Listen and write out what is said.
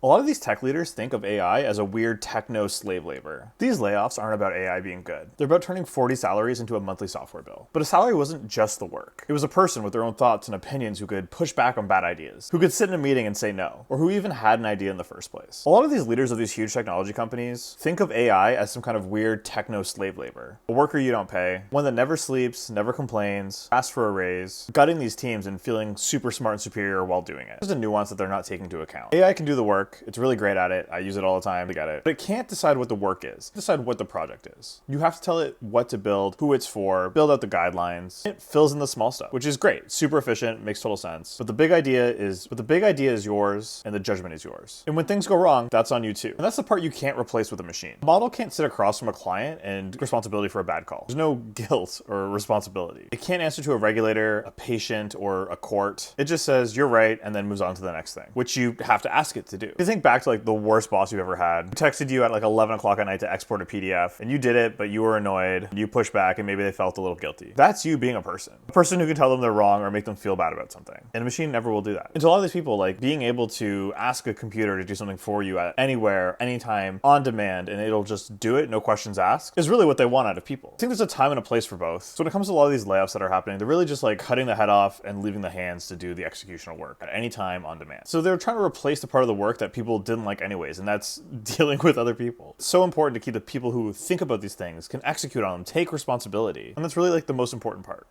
A lot of these tech leaders think of AI as a weird techno slave labor. These layoffs aren't about AI being good. They're about turning 40 salaries into a monthly software bill. But a salary wasn't just the work. It was a person with their own thoughts and opinions who could push back on bad ideas, who could sit in a meeting and say no, or who even had an idea in the first place. A lot of these leaders of these huge technology companies think of AI as some kind of weird techno slave labor. A worker you don't pay, one that never sleeps, never complains, asks for a raise, gutting these teams and feeling super smart and superior while doing it. There's a nuance that they're not taking into account. AI can do the work. It's really great at it. I use it all the time to get it. But it can't decide what the work is. Decide what the project is. You have to tell it what to build, who it's for, build out the guidelines. It fills in the small stuff, which is great. Super efficient, makes total sense. But the big idea is yours and the judgment is yours. And when things go wrong, that's on you too. And that's the part you can't replace with a machine. A model can't sit across from a client and take responsibility for a bad call. There's no guilt or responsibility. It can't answer to a regulator, a patient, or a court. It just says you're right and then moves on to the next thing, which you have to ask it to do. If you think back to like the worst boss you've ever had, who texted you at like 11 o'clock at night to export a PDF, and you did it, but you were annoyed, you pushed back, and maybe they felt a little guilty. That's you being a person. A person who can tell them they're wrong or make them feel bad about something. And a machine never will do that. And to a lot of these people, like being able to ask a computer to do something for you at anywhere, anytime, on demand, and it'll just do it, no questions asked, is really what they want out of people. I think there's a time and a place for both. So when it comes to a lot of these layoffs that are happening, they're really just like cutting the head off and leaving the hands to do the executional work at any time on demand. So they're trying to replace the part of the work that people didn't like anyways, and that's dealing with other people. It's so important to keep the people who think about these things, can execute on them, take responsibility. And that's really like the most important part.